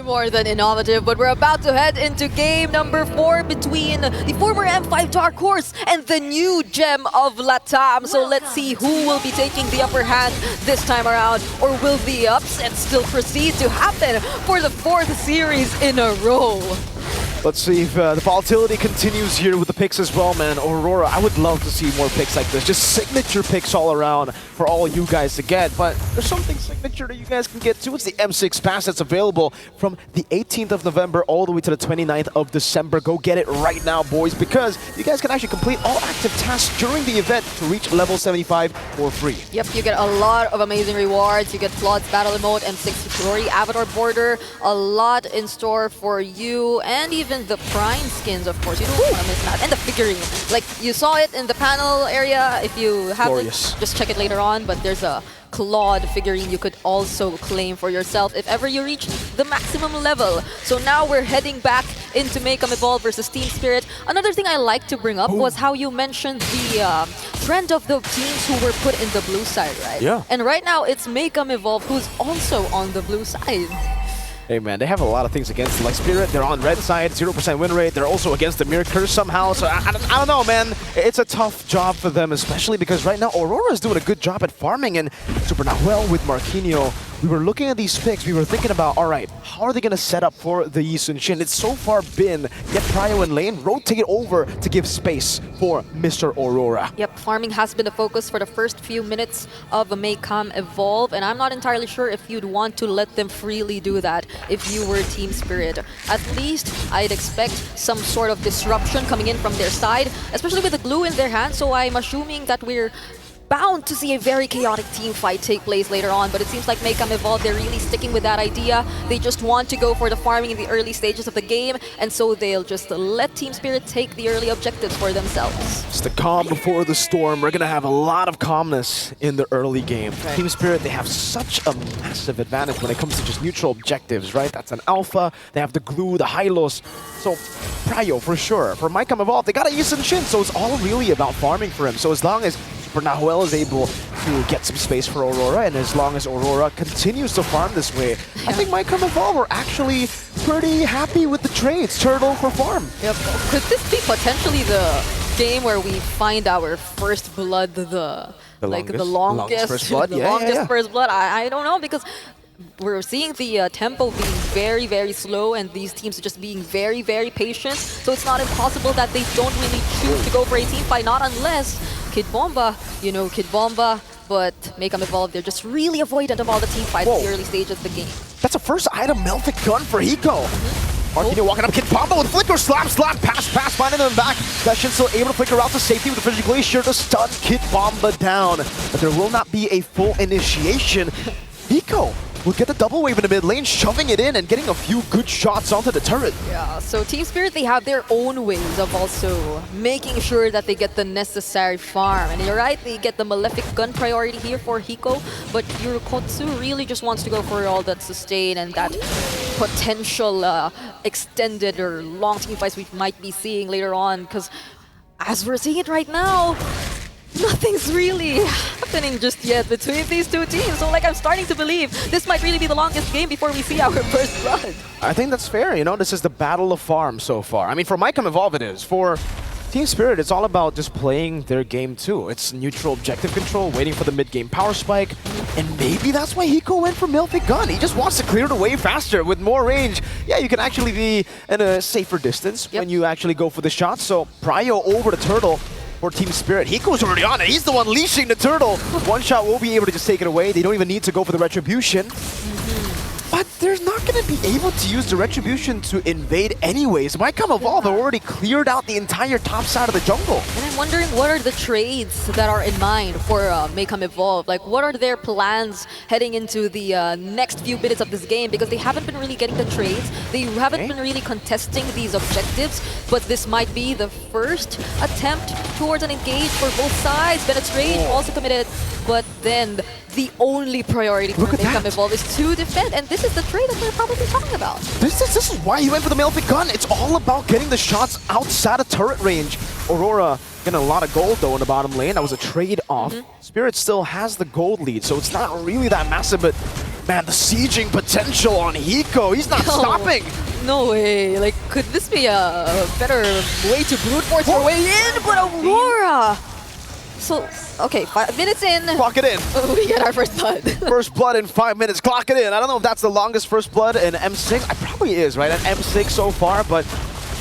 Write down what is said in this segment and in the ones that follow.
More than innovative, but we're about to head into game number 4 between the former M5 Dark Horse and the new gem of Latam. So let's see who will be taking the upper hand this time around, or will the upset still proceed to happen for the 4th series in a row? Let's see if the volatility continues here with the picks as well, man. Aurora, I would love to see more picks like this. Just signature picks all around for all you guys to get. But there's something signature that you guys can get too. It's the M6 Pass that's available from the 18th of November all the way to the 29th of December. Go get it right now, boys, because you guys can actually complete all active tasks during the event to reach level 75 for free. Yep, you get a lot of amazing rewards. You get Flood's Battle Emote, M6 Glory, Avatar Border, a lot in store for you, and even the Prime skins, of course. You don't want to miss that. And the figurine. Like, you saw it in the panel area. If you haven't, just check it later on. But there's a Claude figurine you could also claim for yourself if ever you reach the maximum level. So now we're heading back into MAYCAM Evolve versus Team Spirit. Another thing I like to bring up was how you mentioned the trend of the teams who were put in the blue side, right? Yeah. And right now it's MAYCAM Evolve who's also on the blue side. Hey man, they have a lot of things against them. Like Spirit, they're on red side, 0% win rate. They're also against the Mirror Curse somehow. So I don't know, man. It's a tough job for them, especially because right now Aurora is doing a good job at farming, and Super Nahuel with Marquinhos. We were looking at these picks, we were thinking about, all right, how are they going to set up for the Yi Sun-shin? It's so far been get Prio in lane, rotate it over to give space for Mr. Aurora. Yep, farming has been the focus for the first few minutes of MAYCAM Evolve, and I'm not entirely sure if you'd want to let them freely do that if you were Team Spirit. At least, I'd expect some sort of disruption coming in from their side, especially with the glue in their hand, so I'm assuming that we're bound to see a very chaotic team fight take place later on, but it seems like MAYCAM Evolve, they're really sticking with that idea. They just want to go for the farming in the early stages of the game, and so they'll just let Team Spirit take the early objectives for themselves. It's the calm before the storm. We're going to have a lot of calmness in the early game. Right. Team Spirit, they have such a massive advantage when it comes to just neutral objectives, right? That's an alpha, they have the glue, the Hylos. So, Prio, for sure. For MAYCAM Evolve, they got a Yi Sun-shin, so it's all really about farming for him. So as long as Nahuel is able to get some space for Aurora, and as long as Aurora continues to farm this way, I think MAYCAM Evolve are actually pretty happy with the trades. Turtle for farm. Yep. Could this be potentially the game where we find our first blood, the longest first blood? First blood? I don't know, because we're seeing the tempo being very, very slow, and these teams are just being very, very patient. So it's not impossible that they don't really choose to go for a team fight, not unless Kid Bomba, you know, Kid Bomba, but MAYCAM Evolve, they're just really avoidant of all the team fights in the early stages of the game. That's a first item melted gun for Hiko. Marquinhos walking up, Kid Bomba with flicker, slap, pass, finding them back. Session still able to flicker out to safety with the Fissure Glacier to stun Kid Bomba down. But there will not be a full initiation. Hiko will get the double wave in the mid lane, shoving it in and getting a few good shots onto the turret. Yeah, so Team Spirit, they have their own ways of also making sure that they get the necessary farm. And you're right, they get the Malefic Gun priority here for Hiko, but Yurikotsu really just wants to go for all that sustain and that potential extended or long team fights we might be seeing later on, because as we're seeing it right now, nothing's really happening just yet between these two teams. So like, I'm starting to believe this might really be the longest game before we see our first blood. I think that's fair, you know, this is the battle of farm so far. I mean, for MAYCAM Evolve it is. For Team Spirit, it's all about just playing their game too. It's neutral objective control, waiting for the mid-game power spike, and maybe that's why Hiko went for Malefic Gun. He just wants to clear the way faster with more range. Yeah, you can actually be in a safer distance when you actually go for the shot. So Prio over the Turtle for Team Spirit. Hiko's already on it. He's the one leashing the Turtle. One shot will be able to just take it away. They don't even need to go for the Retribution. But they're not going to be able to use the Retribution to invade anyways. MAYCAM Evolve already cleared out the entire top side of the jungle. And I'm wondering, what are the trades that are in mind for MAYCAM Evolve? Like, what are their plans heading into the next few minutes of this game? Because they haven't been really getting the trades. They haven't been really contesting these objectives. But this might be the first attempt towards an engage for both sides. Bennett's Rage also committed. But then the only priority for MAYCAM Evolve is to defend, and this is the trade that we're probably talking about. This is why he went for the Malefic Gun. It's all about getting the shots outside of turret range. Aurora getting a lot of gold though in the bottom lane. That was a trade-off. Spirit still has the gold lead, so it's not really that massive, but Man, the sieging potential on Hiko, he's not stopping. No way. Like, could this be a better way to brute force your way in? But Aurora! So, okay, 5 minutes in. Clock it in. We get our first blood. First blood in 5 minutes. Clock it in. I don't know if that's the longest first blood in M6. It probably is, right? At M6 so far, but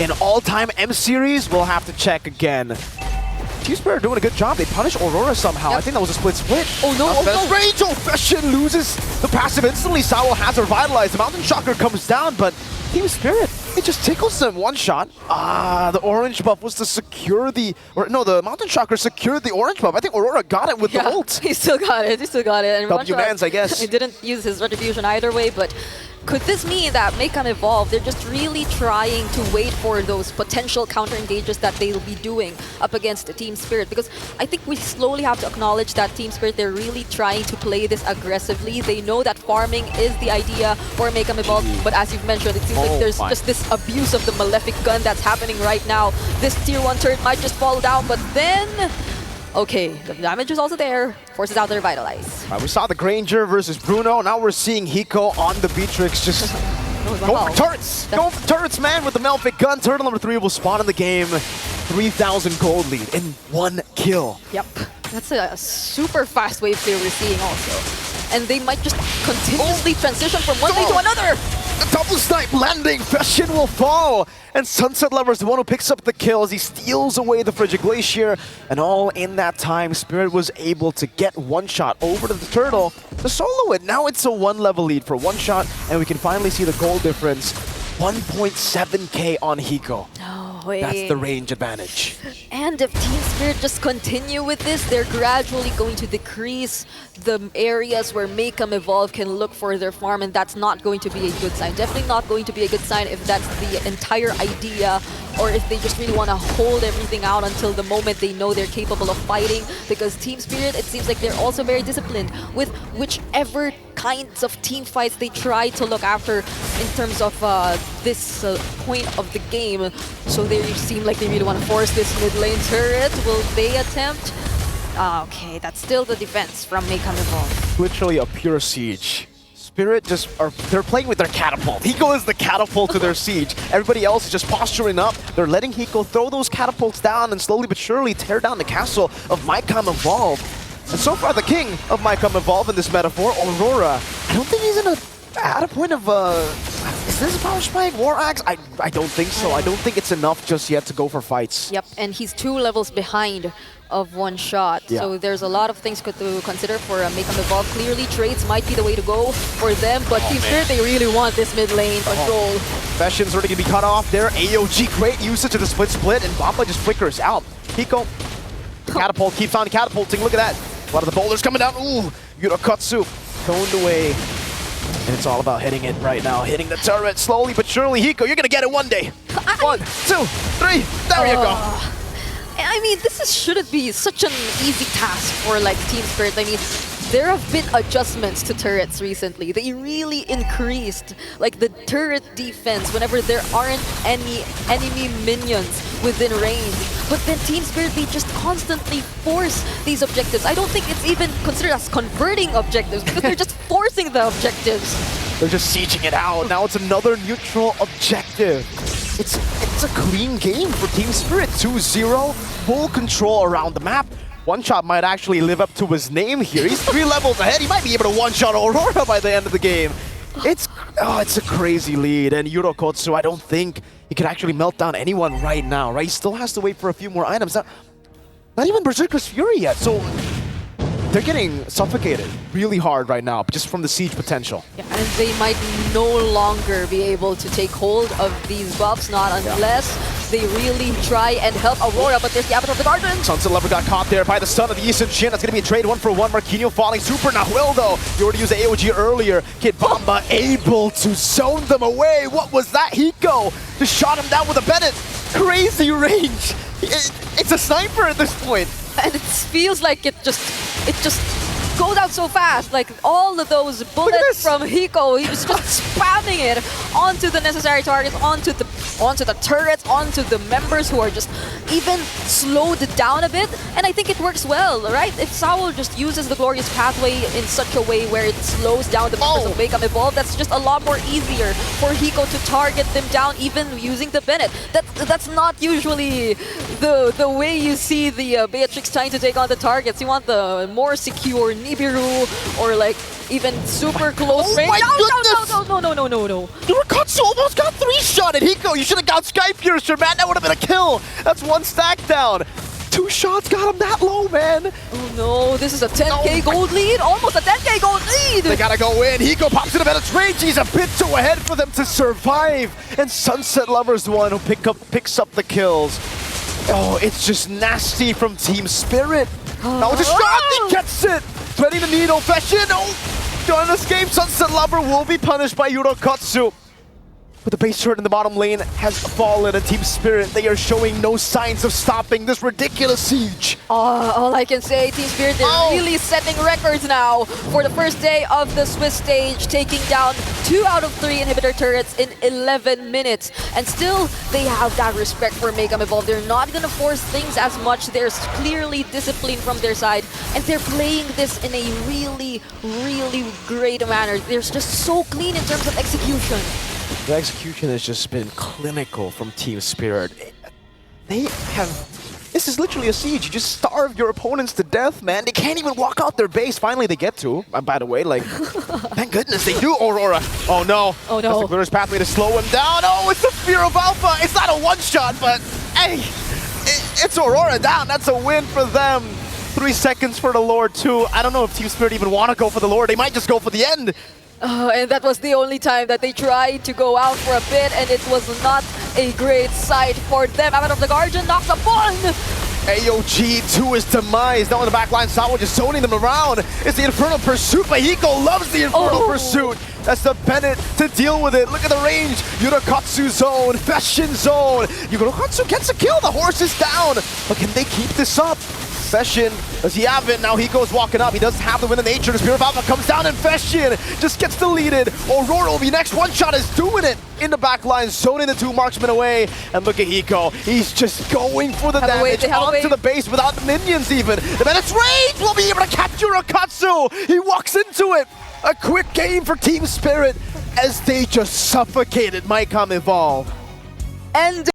in all-time M series, we'll have to check again. Team Spirit are doing a good job. They punish Aurora somehow. Yep. I think that was a split. Oh no, oh no. Range! Oh, Fashion loses the passive instantly. Sawo has revitalized. The Mountain Shocker comes down, but Team Spirit, it just tickles them. One shot. The orange buff was to secure the... the Mountain Shocker secured the orange buff. I think Aurora got it with the ult. He still got it. And W-Mans, I guess. He didn't use his retribution either way, but could this mean that MAYCAM Evolve, they're just really trying to wait for those potential counter-engages that they'll be doing up against Team Spirit? Because I think we slowly have to acknowledge that Team Spirit, they're really trying to play this aggressively. They know that farming is the idea for MAYCAM Evolve, but as you've mentioned, it seems like there's just this abuse of the Malefic gun that's happening right now. This tier 1 turret might just fall down, but then... Okay, the damage is also there. Forces out the Revitalize. We saw the Granger versus Bruno. Now we're seeing Hiko on the Beatrix just go for turrets. Go for turrets, man, with the Malefic gun. Turtle number 3 will spawn in the game. 3,000 gold lead in 1 kill. Yep. That's a super fast wave clear we're seeing also. And they might just continuously transition from one thing to another. The double snipe landing, Fashion will fall. And Sunset Lover is the one who picks up the kill as he steals away the Frigid Glacier. And all in that time, Spirit was able to get one shot over to the Turtle to solo it. Now it's a 1 level lead for one shot, and we can finally see the goal difference. 1.7k on Hiko. No way. That's the range advantage. And if Team Spirit just continue with this, they're gradually going to decrease the areas where MAYCAM Evolve can look for their farm, and that's not going to be a good sign. Definitely not going to be a good sign if that's the entire idea, or if they just really want to hold everything out until the moment they know they're capable of fighting. Because Team Spirit, it seems like they're also very disciplined with whichever kinds of team fights they try to look after in terms of this point of the game. So they seem like they really want to force this mid lane turret. Will they attempt? Okay, that's still the defense from MAYCAM Evolve. Literally a pure siege. Spirit they're playing with their catapult. Hiko is the catapult to their siege. Everybody else is just posturing up. They're letting Hiko throw those catapults down and slowly but surely tear down the castle of MAYCAM Evolve. And so far, the king of MAYCAM Evolve in this metaphor, Aurora, I don't think he's at a point of is this a power spike? War Axe? I don't think so. I don't think it's enough just yet to go for fights. Yep, and he's 2 levels behind of one shot. Yeah. So there's a lot of things to consider for MAYCAM Evolve. Clearly, trades might be the way to go for them, but Team Spirit, they really want this mid lane control. Fashions already going to be cut off there. AOG, great usage of the split, and Bamba just flickers out. Hiko, the catapult keeps on catapulting. Look at that. A lot of the boulders coming down. Ooh, Yurakatsu toned away. And it's all about hitting it right now. Hitting the turret slowly but surely. Hiko, you're going to get it one day. 1, 2, 3. There you go. I mean, shouldn't be such an easy task for like Team Spirit. I mean, there have been adjustments to turrets recently. They really increased like the turret defense whenever there aren't any enemy minions within range. But then Team Spirit, they just constantly force these objectives. I don't think it's even considered as converting objectives because they're just forcing the objectives. They're just sieging it out. Now it's another neutral objective. It's a clean game for Team Spirit. 2-0, full control around the map. One Shot might actually live up to his name here. He's 3 levels ahead. He might be able to one-shot Aurora by the end of the game. It's a crazy lead. And Yurokotsu, I don't think he could actually melt down anyone right now, right? He still has to wait for a few more items. Not even Berserker's Fury yet. So they're getting suffocated really hard right now, just from the siege potential. Yeah, and they might no longer be able to take hold of these buffs, not unless they really try and help Aurora, but there's the Avatar of the Garden. Sunset Lover got caught there by the stun of the Eastern Shin. That's going to be a trade 1-for-1. Marquinhos falling super Nahuel though. You already used the AOG earlier. Kid Bamba able to zone them away. What was that? Hiko just shot him down with a Bennett. Crazy range. It's a sniper at this point. And it feels like it just goes out so fast. Like all of those bullets from Hiko, he was just spamming it onto the necessary targets, onto the onto the turrets, onto the members who are just even slowed down a bit. And I think it works well, right? If Saul just uses the Glorious Pathway in such a way where it slows down the members of MAYCAM Evolve, that's just a lot more easier for Hiko to target them down, even using the Bennett. That's not usually the way you see the Beatrix trying to take on the targets. You want the more secure Nibiru or like even super close range. My goodness! No. Yurakatsu almost got 3-shot at Hiko. You should have got Sky Piercer, man. That would have been a kill. That's 1 stack down. 2 shots got him that low, man. Oh no, this is a 10k gold lead. Almost a 10k gold lead. They gotta go in. Hiko pops in a better range. He's a bit too ahead for them to survive. And Sunset Lover's the one who picks up the kills. Oh, it's just nasty from Team Spirit. Now with the shot, he gets it. Threading the needle, Fashion. Oh, on this game, Sunset Lover will be punished by Yurakatsu. But the base turret in the bottom lane has fallen, and Team Spirit, they are showing no signs of stopping this ridiculous siege. All I can say, Team Spirit, they're really setting records now for the first day of the Swiss stage, taking down 2 out of 3 inhibitor turrets in 11 minutes. And still, they have that respect for MAYCAM Evolve. They're not going to force things as much. There's clearly discipline from their side, and they're playing this in a really, really great manner. They're just so clean in terms of execution. The execution has just been clinical from Team Spirit. They have... This is literally a siege. You just starve your opponents to death, man. They can't even walk out their base. Finally, they get to. By the way, like, thank goodness they do, Aurora. Oh, no. Oh, no. That's the Glorious Pathway to slow him down. Oh, it's the Spear of Alpha. It's not a one-shot, but, hey, it's Aurora down. That's a win for them. 3 seconds for the Lord, too. I don't know if Team Spirit even want to go for the Lord. They might just go for the end. And that was the only time that they tried to go out for a bit, and it was not a great sight for them. Out of the Guardian, knocks upon! AOG to his demise. Now in the back line, Sawa just zoning them around. It's the Infernal Pursuit, but Hiko loves the Infernal Pursuit. That's the Bennett to deal with it. Look at the range. Yurakatsu zone, Fashion zone. Yurakatsu gets a kill. The horse is down. But can they keep this up? Fashion, does he have it? Now Hiko's walking up. He doesn't have the win of nature. The Spear of Alpha comes down and Fashion just gets deleted. Aurora will be next. One shot is doing it in the back line, zoning the 2 marksmen away. And look at Hiko. He's just going for the damage onto the base without the minions even. The Bennett's rage will be able to catch Yurakatsu. He walks into it. A quick game for Team Spirit as they just suffocated MAYCAM Evolve. And